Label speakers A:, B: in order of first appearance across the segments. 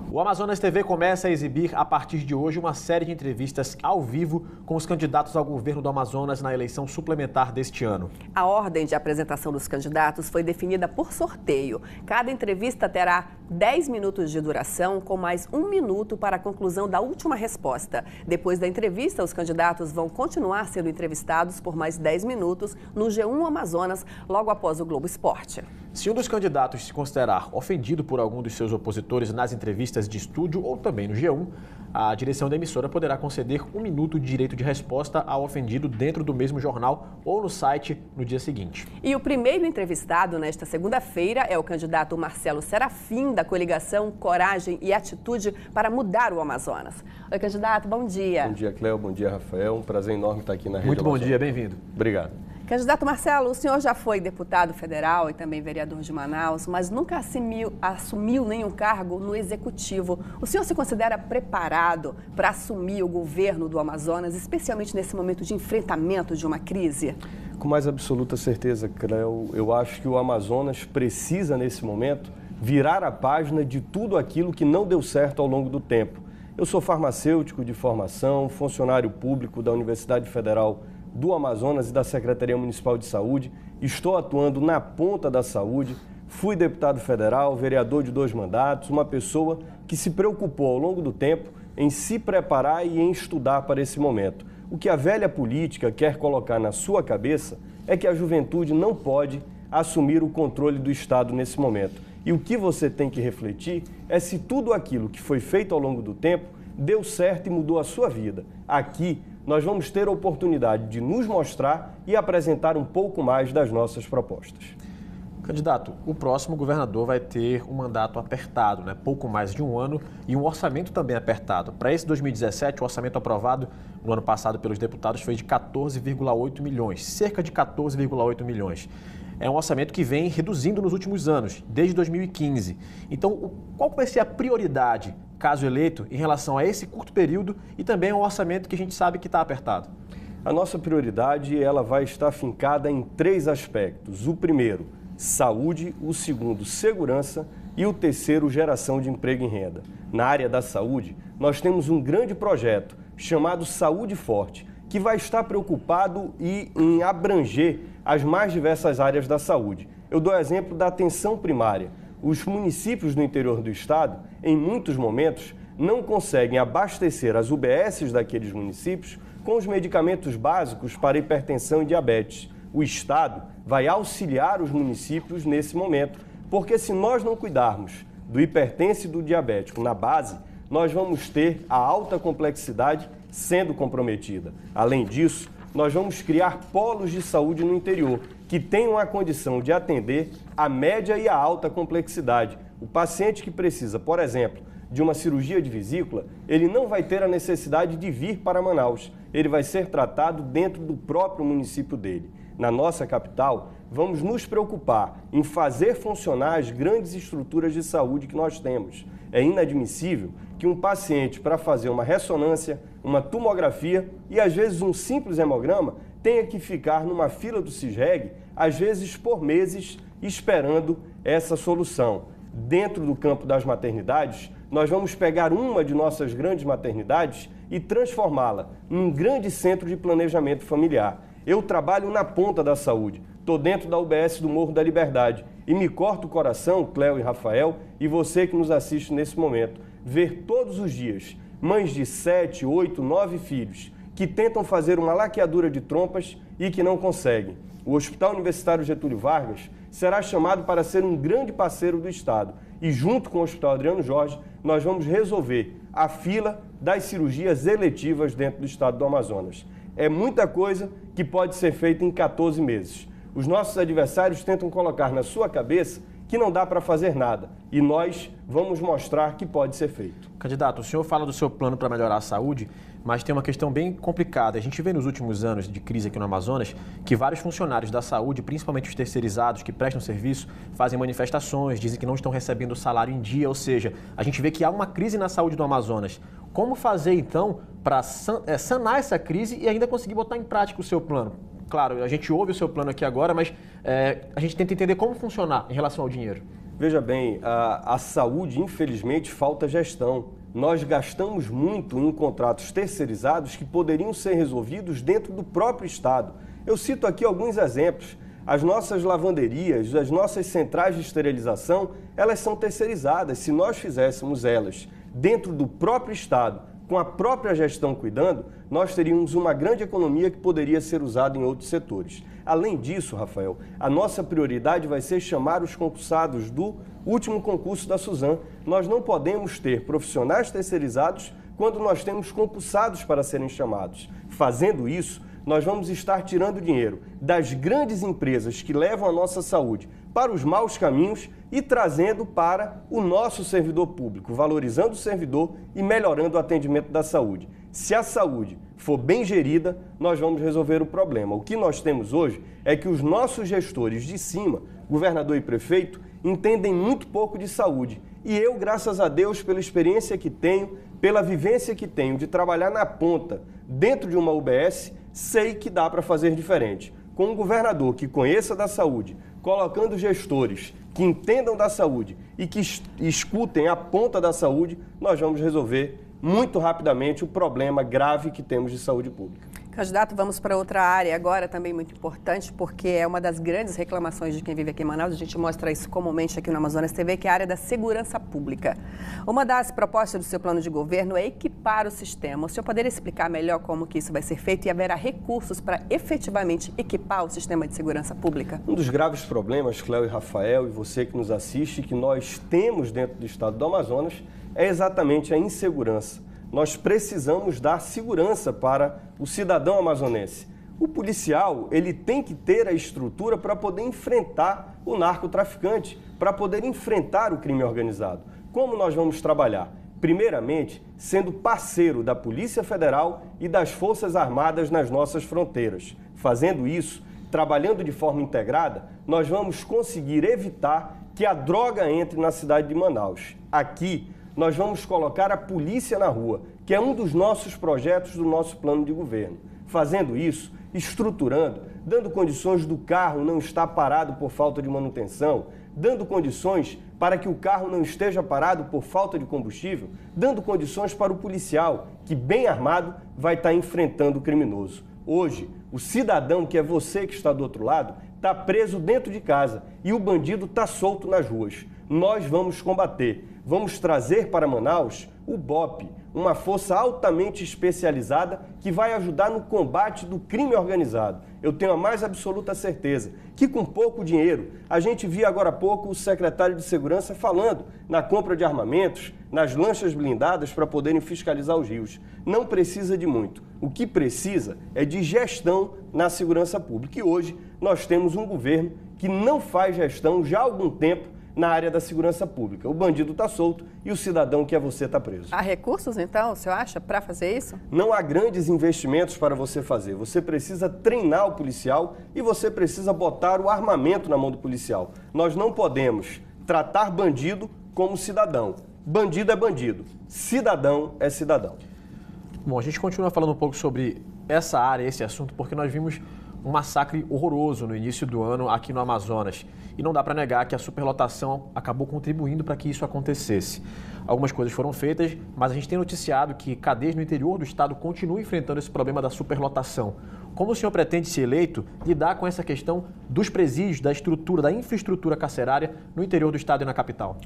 A: O Amazonas TV começa a exibir, a partir de hoje, uma série de entrevistas ao vivo com os candidatos ao governo do Amazonas na eleição suplementar deste ano.
B: A ordem de apresentação dos candidatos foi definida por sorteio. Cada entrevista terá 10 minutos de duração, com mais 1 minuto para a conclusão da última resposta. Depois da entrevista, os candidatos vão continuar sendo entrevistados por mais 10 minutos no G1 Amazonas, logo após o Globo Esporte.
A: Se um dos candidatos se considerar ofendido por algum dos seus opositores nas entrevistas de estúdio ou também no G1, a direção da emissora poderá conceder 1 minuto de direito de resposta ao ofendido dentro do mesmo jornal ou no site no dia seguinte.
B: E o primeiro entrevistado nesta segunda-feira é o candidato Marcelo Serafim, da coligação Coragem e Atitude para Mudar o Amazonas. Oi, candidato, bom dia.
C: Bom dia, Cléo. Bom dia, Rafael. Um prazer enorme estar aqui na Rede
A: Muito bom
C: Amazonas.
A: dia, bem-vindo.
C: Obrigado.
B: Candidato Marcelo, o senhor já foi deputado federal e também vereador de Manaus, mas nunca assumiu nenhum cargo no executivo. O senhor se considera preparado para assumir o governo do Amazonas, especialmente nesse momento de enfrentamento de uma crise?
C: Com mais absoluta certeza, Cléo, eu acho que o Amazonas precisa, nesse momento, virar a página de tudo aquilo que não deu certo ao longo do tempo. Eu sou farmacêutico de formação, funcionário público da Universidade Federal do Amazonas e da Secretaria Municipal de Saúde, estou atuando na ponta da saúde, fui deputado federal, vereador de 2 mandatos, uma pessoa que se preocupou ao longo do tempo em se preparar e em estudar para esse momento. O que a velha política quer colocar na sua cabeça é que a juventude não pode assumir o controle do Estado nesse momento. E o que você tem que refletir é se tudo aquilo que foi feito ao longo do tempo deu certo e mudou a sua vida. Aqui, nós vamos ter a oportunidade de nos mostrar e apresentar um pouco mais das nossas propostas.
A: Candidato, o próximo governador vai ter um mandato apertado, né? Pouco mais de 1 ano e um orçamento também apertado. Para esse 2017, o orçamento aprovado no ano passado pelos deputados foi de 14,8 milhões, cerca de 14,8 milhões. É um orçamento que vem reduzindo nos últimos anos, desde 2015. Então, qual vai ser a prioridade, caso eleito, em relação a esse curto período e também ao orçamento que a gente sabe que está apertado?
C: A nossa prioridade ela vai estar fincada em 3 aspectos. O primeiro, saúde. O segundo, segurança. E o terceiro, geração de emprego e renda. Na área da saúde, nós temos um grande projeto chamado Saúde Forte, que vai estar preocupado em abranger as mais diversas áreas da saúde. Eu dou exemplo da atenção primária. Os municípios do interior do estado, em muitos momentos, não conseguem abastecer as UBSs daqueles municípios com os medicamentos básicos para hipertensão e diabetes. O estado vai auxiliar os municípios nesse momento, porque se nós não cuidarmos do hipertenso e do diabético na base, nós vamos ter a alta complexidade sendo comprometida. Além disso, nós vamos criar polos de saúde no interior, que tenham a condição de atender a média e a alta complexidade. O paciente que precisa, por exemplo, de uma cirurgia de vesícula, ele não vai ter a necessidade de vir para Manaus. Ele vai ser tratado dentro do próprio município dele. Na nossa capital, vamos nos preocupar em fazer funcionar as grandes estruturas de saúde que nós temos. É inadmissível que um paciente, para fazer uma ressonância, uma tomografia e, às vezes, um simples hemograma, tenha que ficar numa fila do CISREG, às vezes por meses, esperando essa solução. Dentro do campo das maternidades, nós vamos pegar uma de nossas grandes maternidades e transformá-la num grande centro de planejamento familiar. Eu trabalho na ponta da saúde, estou dentro da UBS do Morro da Liberdade e me corta o coração, Cléo e Rafael, e você que nos assiste nesse momento, ver todos os dias mães de 7, 8, 9 filhos que tentam fazer uma laqueadura de trompas e que não conseguem. O Hospital Universitário Getúlio Vargas será chamado para ser um grande parceiro do Estado e, junto com o Hospital Adriano Jorge, nós vamos resolver a fila das cirurgias eletivas dentro do Estado do Amazonas. É muita coisa que pode ser feita em 14 meses. Os nossos adversários tentam colocar na sua cabeça que não dá para fazer nada e nós vamos mostrar que pode ser feito.
A: Candidato, o senhor fala do seu plano para melhorar a saúde, mas tem uma questão bem complicada. A gente vê nos últimos anos de crise aqui no Amazonas que vários funcionários da saúde, principalmente os terceirizados que prestam serviço, fazem manifestações, dizem que não estão recebendo o salário em dia, ou seja, a gente vê que há uma crise na saúde do Amazonas. Como fazer, então, para sanar essa crise e ainda conseguir botar em prática o seu plano? Claro, a gente ouve o seu plano aqui agora, mas a gente tenta entender como funcionar em relação ao dinheiro.
C: Veja bem, a saúde, infelizmente, falta gestão. Nós gastamos muito em contratos terceirizados que poderiam ser resolvidos dentro do próprio Estado. Eu cito aqui alguns exemplos. As nossas lavanderias, as nossas centrais de esterilização, elas são terceirizadas. Se nós fizéssemos elas dentro do próprio Estado, com a própria gestão cuidando, nós teríamos uma grande economia que poderia ser usada em outros setores. Além disso, Rafael, a nossa prioridade vai ser chamar os concursados do último concurso da Suzam. Nós não podemos ter profissionais terceirizados quando nós temos concursados para serem chamados. Fazendo isso, nós vamos estar tirando dinheiro das grandes empresas que levam a nossa saúde para os maus caminhos e trazendo para o nosso servidor público, valorizando o servidor e melhorando o atendimento da saúde. Se a saúde for bem gerida, nós vamos resolver o problema. O que nós temos hoje é que os nossos gestores de cima, governador e prefeito, entendem muito pouco de saúde. E eu, graças a Deus, pela experiência que tenho, pela vivência que tenho de trabalhar na ponta, dentro de uma UBS, sei que dá para fazer diferente. Com um governador que conheça da saúde, colocando gestores que entendam da saúde e que escutem a ponta da saúde, nós vamos resolver muito rapidamente o problema grave que temos de saúde pública.
B: Candidato, vamos para outra área agora, também muito importante, porque é uma das grandes reclamações de quem vive aqui em Manaus. A gente mostra isso comumente aqui no Amazonas TV, que é a área da segurança pública. Uma das propostas do seu plano de governo é equipar o sistema. O senhor poderia explicar melhor como que isso vai ser feito e haverá recursos para efetivamente equipar o sistema de segurança pública?
C: Um dos graves problemas, Cléo e Rafael, e você que nos assiste, que nós temos dentro do estado do Amazonas, é exatamente a insegurança. Nós precisamos dar segurança para o cidadão amazonense. O policial, ele tem que ter a estrutura para poder enfrentar o narcotraficante, para poder enfrentar o crime organizado. Como nós vamos trabalhar? Primeiramente, sendo parceiro da Polícia Federal e das Forças Armadas nas nossas fronteiras. Fazendo isso, trabalhando de forma integrada, nós vamos conseguir evitar que a droga entre na cidade de Manaus. Aqui, nós vamos colocar a polícia na rua, que é um dos nossos projetos do nosso plano de governo. Fazendo isso, estruturando, dando condições do carro não estar parado por falta de manutenção, dando condições para que o carro não esteja parado por falta de combustível, dando condições para o policial, que bem armado vai estar enfrentando o criminoso. Hoje, o cidadão, que é você que está do outro lado, está preso dentro de casa e o bandido está solto nas ruas. Nós vamos combater. Vamos trazer para Manaus o BOP, uma força altamente especializada que vai ajudar no combate do crime organizado. Eu tenho a mais absoluta certeza que com pouco dinheiro, a gente via agora há pouco o secretário de Segurança falando na compra de armamentos, nas lanchas blindadas para poderem fiscalizar os rios. Não precisa de muito. O que precisa é de gestão na segurança pública. E hoje nós temos um governo que não faz gestão já há algum tempo na área da segurança pública. O bandido está solto e o cidadão que é você está preso.
B: Há recursos, então, o senhor acha, para fazer isso?
C: Não há grandes investimentos para você fazer. Você precisa treinar o policial e você precisa botar o armamento na mão do policial. Nós não podemos tratar bandido como cidadão. Bandido é bandido. Cidadão é cidadão.
A: Bom, a gente continua falando um pouco sobre essa área, esse assunto, porque nós vimos um massacre horroroso no início do ano aqui no Amazonas. E não dá para negar que a superlotação acabou contribuindo para que isso acontecesse. Algumas coisas foram feitas, mas a gente tem noticiado que cadeias no interior do estado continuam enfrentando esse problema da superlotação. Como o senhor pretende, se eleito, lidar com essa questão dos presídios, da estrutura, da infraestrutura carcerária no interior do estado e na capital?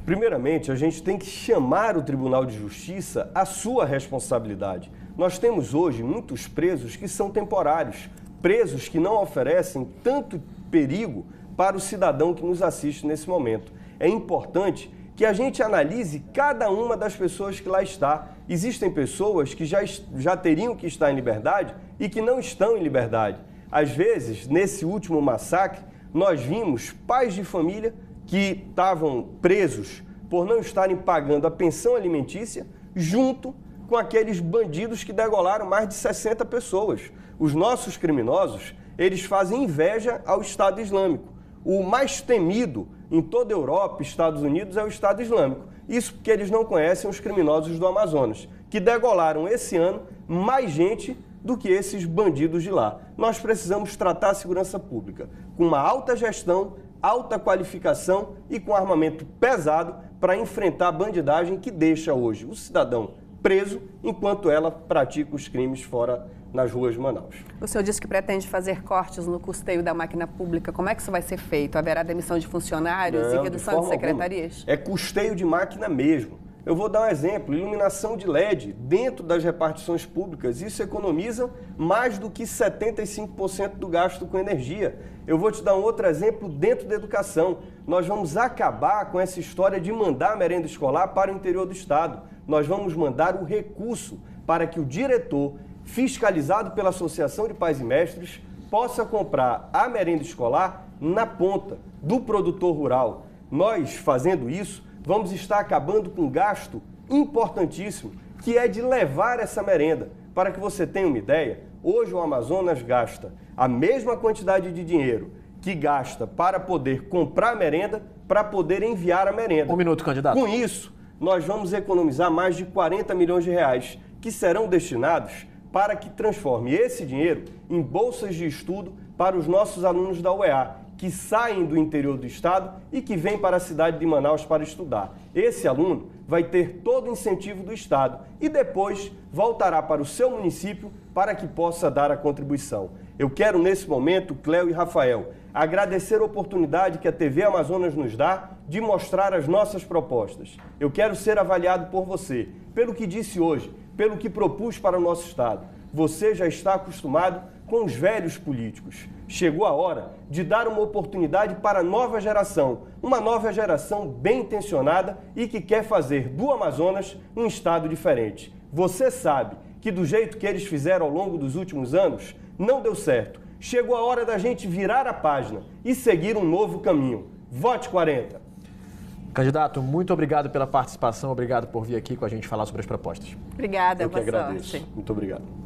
C: Primeiramente, a gente tem que chamar o Tribunal de Justiça à sua responsabilidade. Nós temos hoje muitos presos que são temporários, presos que não oferecem tanto perigo para o cidadão que nos assiste nesse momento. É importante que a gente analise cada uma das pessoas que lá está. Existem pessoas que já teriam que estar em liberdade e que não estão em liberdade. Às vezes, nesse último massacre, nós vimos pais de família que estavam presos por não estarem pagando a pensão alimentícia junto com aqueles bandidos que degolaram mais de 60 pessoas. Os nossos criminosos, eles fazem inveja ao Estado Islâmico. O mais temido em toda a Europa, Estados Unidos, é o Estado Islâmico. Isso porque eles não conhecem os criminosos do Amazonas, que degolaram esse ano mais gente do que esses bandidos de lá. Nós precisamos tratar a segurança pública com uma alta gestão, alta qualificação e com armamento pesado para enfrentar a bandidagem que deixa hoje o cidadão preso enquanto ela pratica os crimes fora nas ruas de Manaus.
B: O senhor disse que pretende fazer cortes no custeio da máquina pública. Como é que isso vai ser feito? Haverá demissão de funcionários e redução de secretarias?
C: É custeio de máquina mesmo. Eu vou dar um exemplo, iluminação de LED dentro das repartições públicas, isso economiza mais do que 75% do gasto com energia. Eu vou te dar um outro exemplo dentro da educação. Nós vamos acabar com essa história de mandar a merenda escolar para o interior do estado. Nós vamos mandar o recurso para que o diretor, fiscalizado pela Associação de Pais e Mestres, possa comprar a merenda escolar na ponta do produtor rural. Nós, fazendo isso, vamos estar acabando com um gasto importantíssimo, que é de levar essa merenda. Para que você tenha uma ideia, hoje o Amazonas gasta a mesma quantidade de dinheiro que gasta para poder comprar a merenda, para poder enviar a merenda.
A: Um minuto, candidato.
C: Com isso, nós vamos economizar mais de 40 milhões de reais, que serão destinados para que transforme esse dinheiro em bolsas de estudo para os nossos alunos da UEA, que saem do interior do estado e que vêm para a cidade de Manaus para estudar. Esse aluno vai ter todo o incentivo do estado e depois voltará para o seu município para que possa dar a contribuição. Eu quero, nesse momento, Cléo e Rafael, agradecer a oportunidade que a TV Amazonas nos dá de mostrar as nossas propostas. Eu quero ser avaliado por você, pelo que disse hoje, pelo que propus para o nosso estado. Você já está acostumado com os velhos políticos. Chegou a hora de dar uma oportunidade para a nova geração, uma nova geração bem intencionada e que quer fazer do Amazonas um estado diferente. Você sabe que do jeito que eles fizeram ao longo dos últimos anos, não deu certo. Chegou a hora da gente virar a página e seguir um novo caminho. Vote 40!
A: Candidato, muito obrigado pela participação, obrigado por vir aqui com a gente falar sobre as propostas.
B: Obrigada,
C: Eu que
B: boa
C: agradeço.
B: sorte.
C: Muito obrigado.